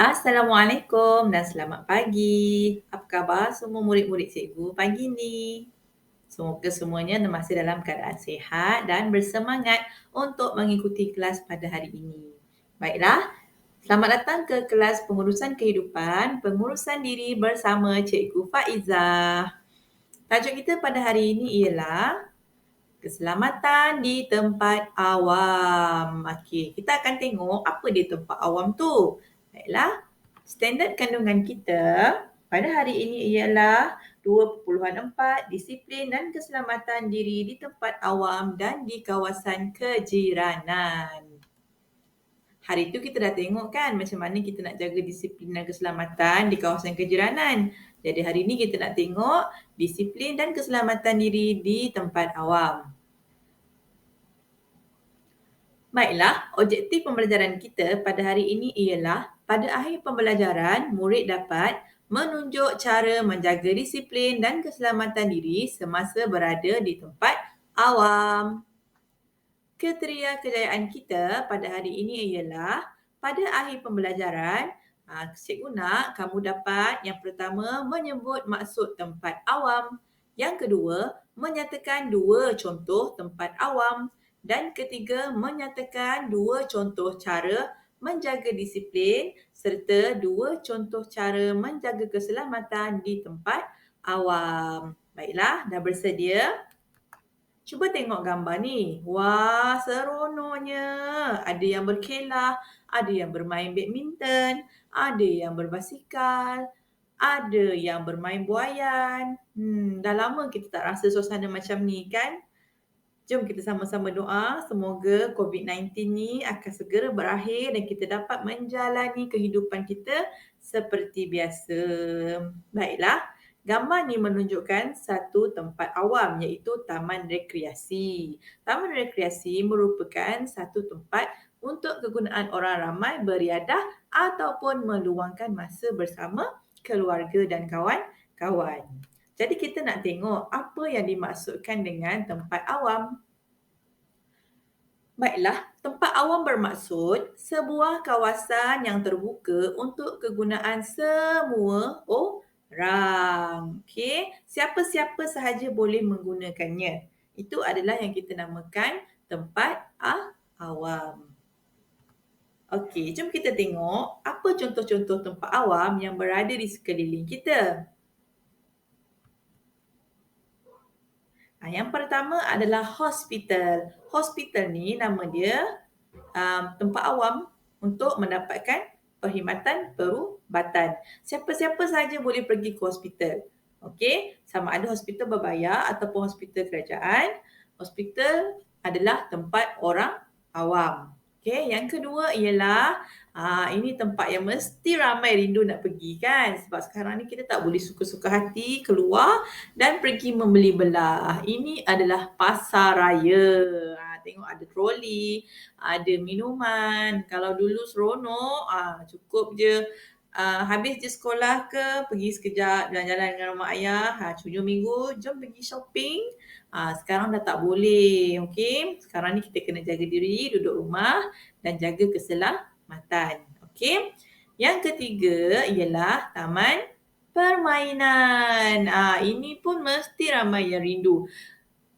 Assalamualaikum dan selamat pagi. Apa khabar semua murid-murid cikgu pagi ni? Semoga semuanya masih dalam keadaan sihat dan bersemangat untuk mengikuti kelas pada hari ini. Baiklah, selamat datang ke kelas pengurusan kehidupan, pengurusan diri bersama Cikgu Faizah. Tajuk kita pada hari ini ialah keselamatan di tempat awam. Okey, kita akan tengok apa dia tempat awam tu. Baiklah, standard kandungan kita pada hari ini ialah 2.4 disiplin dan keselamatan diri di tempat awam dan di kawasan kejiranan. Hari tu kita dah tengok kan macam mana kita nak jaga disiplin dan keselamatan di kawasan kejiranan. Jadi hari ni kita nak tengok disiplin dan keselamatan diri di tempat awam. Baiklah, objektif pembelajaran kita pada hari ini ialah pada akhir pembelajaran, murid dapat menunjuk cara menjaga disiplin dan keselamatan diri semasa berada di tempat awam. Kriteria kejayaan kita pada hari ini ialah pada akhir pembelajaran, cikgu nak kamu dapat yang pertama menyebut maksud tempat awam, yang kedua menyatakan dua contoh tempat awam dan ketiga menyatakan dua contoh cara menjaga disiplin serta dua contoh cara menjaga keselamatan di tempat awam. Baiklah, dah bersedia? Cuba tengok gambar ni. Wah, seronoknya. Ada yang berkelah, ada yang bermain badminton, ada yang berbasikal, ada yang bermain buaian. Dah lama kita tak rasa suasana macam ni kan? Jom kita sama-sama doa semoga COVID-19 ni akan segera berakhir dan kita dapat menjalani kehidupan kita seperti biasa. Baiklah, gambar ni menunjukkan satu tempat awam iaitu taman rekreasi. Taman rekreasi merupakan satu tempat untuk kegunaan orang ramai beriadah ataupun meluangkan masa bersama keluarga dan kawan-kawan. Jadi kita nak tengok apa yang dimaksudkan dengan tempat awam. Baiklah, tempat awam bermaksud sebuah kawasan yang terbuka untuk kegunaan semua orang. Okey, siapa-siapa sahaja boleh menggunakannya. Itu adalah yang kita namakan tempat awam. Okey, jom kita tengok apa contoh-contoh tempat awam yang berada di sekeliling kita. Yang pertama adalah hospital. Hospital ni nama dia tempat awam untuk mendapatkan perkhidmatan perubatan. Siapa-siapa sahaja boleh pergi ke hospital. Okey, sama ada hospital berbayar ataupun hospital kerajaan. Hospital adalah tempat orang awam. Okey, yang kedua ialah ini tempat yang mesti ramai rindu nak pergi kan. Sebab sekarang ni kita tak boleh suka-suka hati keluar dan pergi membeli belah. Ini adalah pasar raya. Tengok ada troli, ada minuman. Kalau dulu seronok, cukup je habis je sekolah ke, pergi sekejap jalan-jalan dengan mak ayah. Hujung minggu, jom pergi shopping. Sekarang dah tak boleh. Okay? Sekarang ni kita kena jaga diri, duduk rumah dan jaga keselamatan. Okay? Yang ketiga ialah taman permainan. Ini pun mesti ramai yang rindu.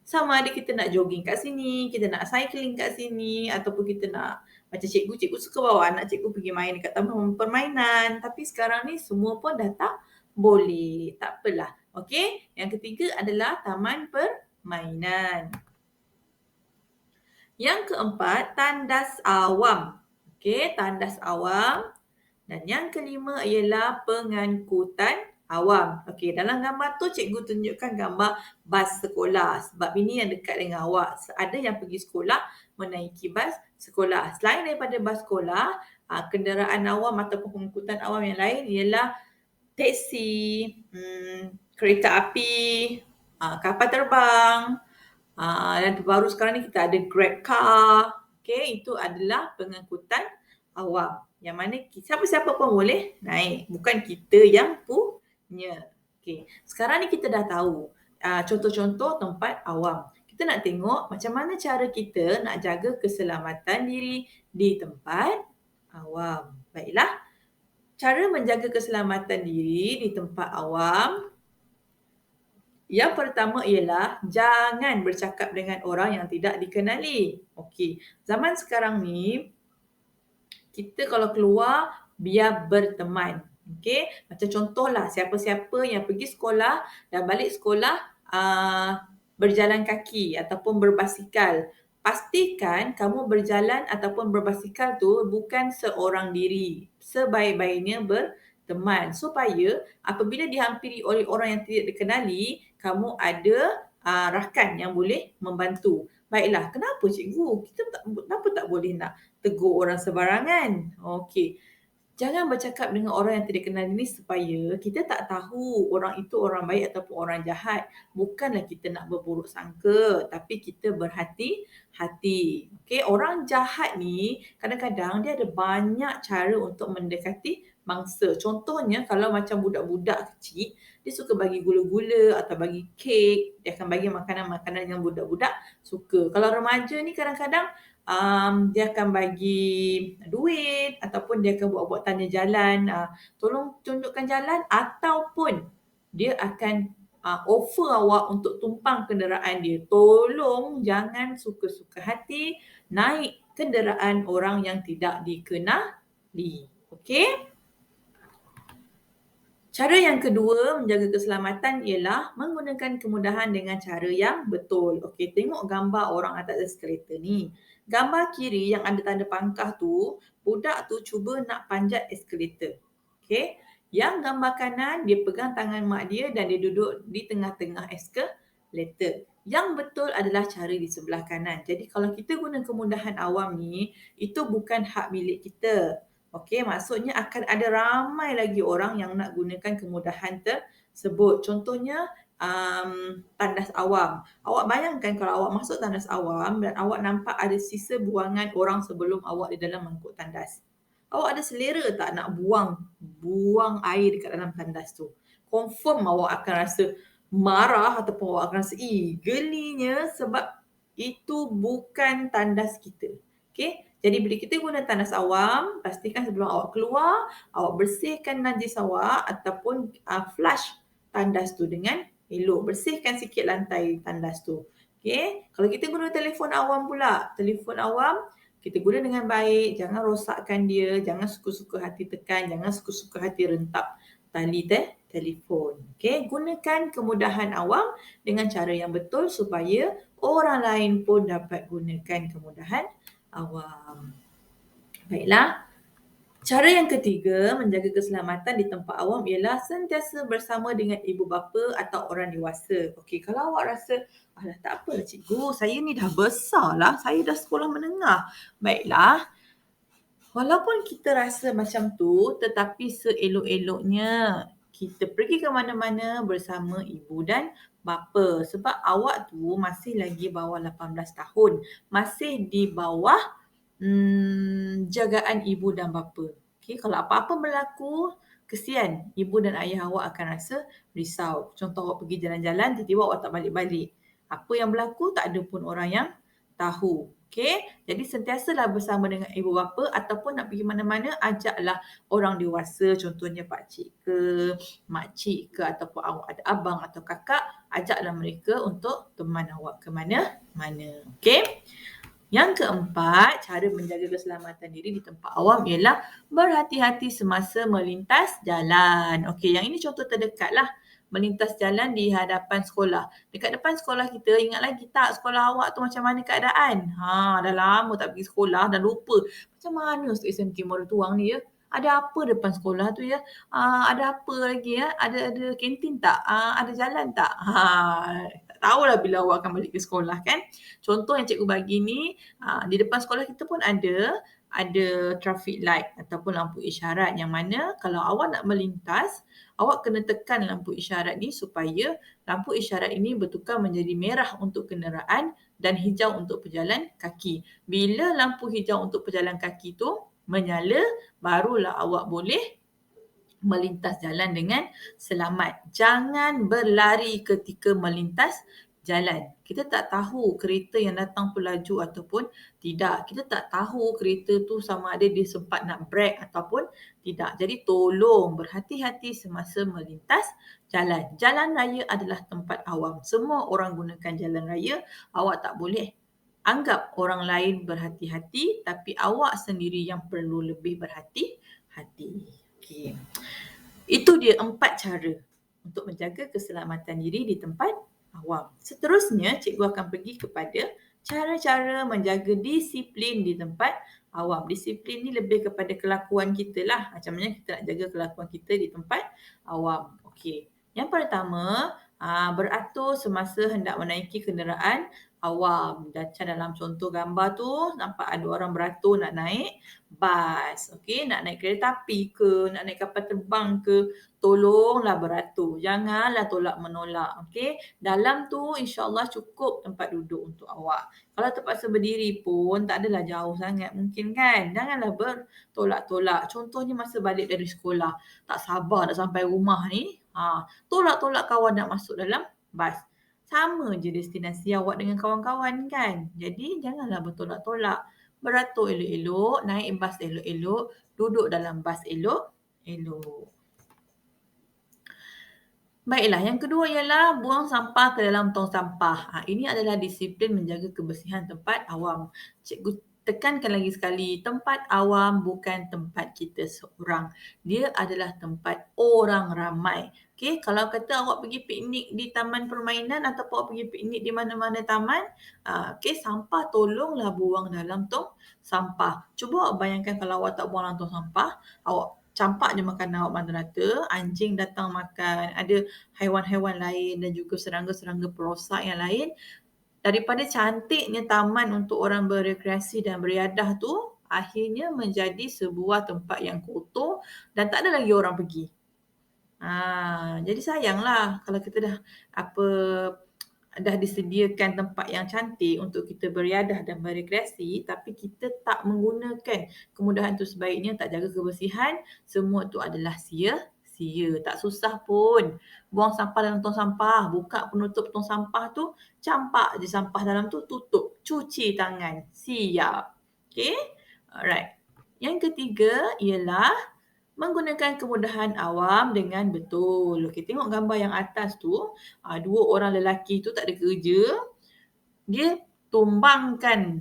Sama ada kita nak jogging kat sini, kita nak cycling kat sini ataupun kita nak macam cikgu suka bawa anak cikgu pergi main dekat taman permainan. Tapi sekarang ni semua pun dah tak boleh. Tak apalah. Okey, yang ketiga adalah taman permainan. Yang keempat, tandas awam. Okey, tandas awam. Dan yang kelima ialah pengangkutan awam. Okey, dalam gambar tu cikgu tunjukkan gambar bas sekolah sebab ini yang dekat dengan awak. Ada yang pergi sekolah menaiki bas sekolah. Selain daripada bas sekolah, kenderaan awam ataupun pengangkutan awam yang lain ialah teksi, kereta api, kapal terbang. Dan baru sekarang ni kita ada Grab car. Okey, itu adalah pengangkutan awam. Yang mana siapa-siapa pun boleh naik. Bukan kita yang punya. Okay. Sekarang ni kita dah tahu contoh-contoh tempat awam. Kita nak tengok macam mana cara kita nak jaga keselamatan diri di tempat awam. Baiklah. Cara menjaga keselamatan diri di tempat awam, yang pertama ialah jangan bercakap dengan orang yang tidak dikenali. Okey, zaman sekarang ni kita kalau keluar biar berteman. Okey, macam contohlah siapa-siapa yang pergi sekolah dan balik sekolah berjalan kaki ataupun berbasikal. Pastikan kamu berjalan ataupun berbasikal tu bukan seorang diri. Sebaik-baiknya berteman supaya apabila dihampiri oleh orang yang tidak dikenali, kamu ada rakan yang boleh membantu. Baiklah, kenapa cikgu? Kenapa tak boleh nak tegur orang sebarangan? Okey. Jangan bercakap dengan orang yang tidak kenal ini supaya kita tak tahu orang itu orang baik ataupun orang jahat. Bukanlah kita nak berburuk sangka, tapi kita berhati-hati. Okey, orang jahat ni kadang-kadang dia ada banyak cara untuk mendekati mangsa. Contohnya kalau macam budak-budak kecil, dia suka bagi gula-gula atau bagi kek, dia akan bagi makanan-makanan yang budak-budak suka. Kalau remaja ni kadang-kadang dia akan bagi duit ataupun dia akan buat-buat tanya jalan, tolong tunjukkan jalan ataupun dia akan offer awak untuk tumpang kenderaan dia. Tolong jangan suka-suka hati naik kenderaan orang yang tidak dikenali. Okey? Cara yang kedua menjaga keselamatan ialah menggunakan kemudahan dengan cara yang betul. Okey, tengok gambar orang atas eskalator ni. Gambar kiri yang ada tanda pangkah tu, budak tu cuba nak panjat eskalator. Okey. Yang gambar kanan, dia pegang tangan mak dia dan dia duduk di tengah-tengah eskalator. Yang betul adalah cara di sebelah kanan. Jadi kalau kita guna kemudahan awam ni, itu bukan hak milik kita. Okey, maksudnya akan ada ramai lagi orang yang nak gunakan kemudahan tersebut. Contohnya, tandas awam. Awak bayangkan kalau awak masuk tandas awam dan awak nampak ada sisa buangan orang sebelum awak di dalam mangkuk tandas. Awak ada selera tak nak buang air dekat dalam tandas tu? Confirm awak akan rasa marah ataupun awak akan rasa gelinya sebab itu bukan tandas kita. Okey? Jadi bila kita guna tandas awam, pastikan sebelum awak keluar, awak bersihkan najis awak ataupun flush tandas tu dengan elok. Bersihkan sikit lantai tandas tu. Okey? Kalau kita guna telefon awam pula, telefon awam kita guna dengan baik, jangan rosakkan dia, jangan suka-suka hati tekan, jangan suka-suka hati rentap tali telefon. Okey, gunakan kemudahan awam dengan cara yang betul supaya orang lain pun dapat gunakan kemudahan awam. Baiklah. Cara yang ketiga menjaga keselamatan di tempat awam ialah sentiasa bersama dengan ibu bapa atau orang dewasa. Okey, kalau awak rasa, alah tak apa cikgu, saya ni dah besar lah, saya dah sekolah menengah. Baiklah, walaupun kita rasa macam tu, tetapi seelok-eloknya kita pergi ke mana-mana bersama ibu dan bapa. Sebab awak tu masih lagi bawah 18 tahun. Masih di bawah jagaan ibu dan bapa. Okay, kalau apa-apa berlaku, kesian ibu dan ayah awak akan rasa risau. Contoh awak pergi jalan-jalan, tiba-tiba awak tak balik-balik. Apa yang berlaku, tak ada pun orang yang tahu. Okay, jadi sentiasalah bersama dengan ibu bapa ataupun nak pergi mana-mana, ajaklah orang dewasa, contohnya pakcik ke, makcik ke ataupun awak ada abang atau kakak, ajaklah mereka untuk teman awak ke mana-mana. Okay. Yang keempat, cara menjaga keselamatan diri di tempat awam ialah berhati-hati semasa melintas jalan. Okey, yang ini contoh terdekat lah. Melintas jalan di hadapan sekolah. Dekat depan sekolah kita, ingat lagi tak sekolah awak tu macam mana keadaan? Dah lama tak pergi sekolah, dah lupa. Macam mana Ustaz SMK Muara Tuang ni ya? Ada apa depan sekolah tu ya? Ada apa lagi ya? Ada kantin tak? Ada jalan tak? Tak tahulah bila awak akan balik ke sekolah kan? Contoh yang cikgu bagi ni, di depan sekolah kita pun ada traffic light ataupun lampu isyarat yang mana kalau awak nak melintas, awak kena tekan lampu isyarat ni supaya lampu isyarat ini bertukar menjadi merah untuk kenderaan dan hijau untuk pejalan kaki. Bila lampu hijau untuk pejalan kaki tu menyala, barulah awak boleh melintas jalan dengan selamat. Jangan berlari ketika melintas jalan. Kita tak tahu kereta yang datang tu laju ataupun tidak. Kita tak tahu kereta tu sama ada dia sempat nak brake ataupun tidak. Jadi tolong berhati-hati semasa melintas jalan. Jalan raya adalah tempat awam. Semua orang gunakan jalan raya. Awak tak boleh anggap orang lain berhati-hati tapi awak sendiri yang perlu lebih berhati-hati. Okey. Itu dia 4 cara untuk menjaga keselamatan diri di tempat awam. Seterusnya, cikgu akan pergi kepada cara-cara menjaga disiplin di tempat awam. Disiplin ni lebih kepada kelakuan kita lah. Macam mana kita nak jaga kelakuan kita di tempat awam. Okey. Yang pertama, beratur semasa hendak menaiki kenderaan awam. Macam dalam contoh gambar tu, nampak ada orang beratur nak naik bas, okey, nak naik kereta api ke, nak naik kapal terbang ke, tolonglah beratur. Janganlah tolak menolak, okey. Dalam tu insya-Allah cukup tempat duduk untuk awak. Kalau terpaksa berdiri pun tak adalah jauh sangat mungkin kan. Janganlah bertolak-tolak. Contohnya masa balik dari sekolah, tak sabar nak sampai rumah ni, tolak-tolak kawan nak masuk dalam bas. Sama je destinasi awak dengan kawan-kawan kan. Jadi janganlah bertolak-tolak. Beratur elok-elok, naik bas elok-elok, duduk dalam bas elok-elok. Baiklah, yang kedua ialah buang sampah ke dalam tong sampah. Ini adalah disiplin menjaga kebersihan tempat awam. Cikgu tekankan lagi sekali, tempat awam bukan tempat kita seorang. Dia adalah tempat orang ramai. Okey, kalau kata awak pergi piknik di taman permainan ataupun awak pergi piknik di mana-mana taman, okey, sampah tolonglah buang dalam tong sampah. Cuba awak bayangkan kalau awak tak buang dalam tong sampah, awak campak je makanan awak rata-rata, anjing datang makan, ada haiwan-haiwan lain dan juga serangga-serangga perosak yang lain. Daripada cantiknya taman untuk orang berekreasi dan beriadah tu, akhirnya menjadi sebuah tempat yang kotor dan tak ada lagi orang pergi. Jadi sayanglah kalau kita dah disediakan tempat yang cantik untuk kita beriadah dan berekreasi tapi kita tak menggunakan kemudahan itu sebaiknya, tak jaga kebersihan, semua itu adalah sia-sia. Tak susah pun. Buang sampah dalam tong sampah, buka penutup tong sampah tu, campak je sampah dalam tu, tutup, cuci tangan. Siap. Okay? Alright. Yang ketiga ialah menggunakan kemudahan awam dengan betul. Okey, tengok gambar yang atas tu, dua orang lelaki tu tak ada kerja, dia tumbangkan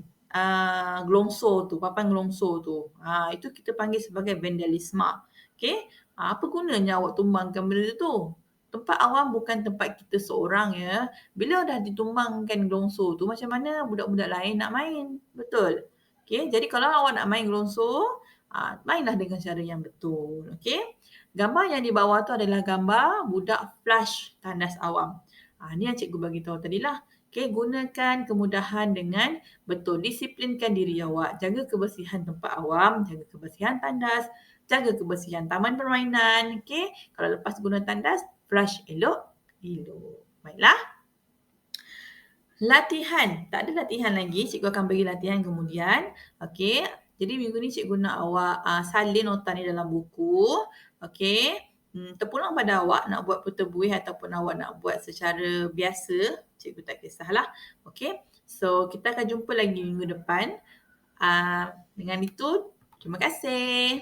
gelongso tu, papan gelongso tu. Itu kita panggil sebagai vandalisme. Okey, apa gunanya awak tumbangkan benda tu? Tempat awam bukan tempat kita seorang ya. Bila dah ditumbangkan gelongso tu, macam mana budak-budak lain nak main? Betul? Okey, jadi kalau awak nak main gelongso, mainlah dengan cara yang betul. Okey. Gambar yang di bawah tu adalah gambar budak flush tandas awam. Ni yang cikgu bagi tahu tadilah. Okey, gunakan kemudahan dengan betul. Disiplinkan diri awak. Jaga kebersihan tempat awam, jaga kebersihan tandas, jaga kebersihan taman permainan. Okey, kalau lepas guna tandas, flush elok-elok. Baiklah. Latihan. Tak ada latihan lagi. Cikgu akan bagi latihan kemudian. Okey. Jadi minggu ni cikgu nak awak salin nota ni dalam buku. Okey. Terpulang pada awak nak buat pertebuih ataupun awak nak buat secara biasa. Cikgu tak kisahlah. Okey. So, kita akan jumpa lagi minggu depan. Dengan itu, terima kasih.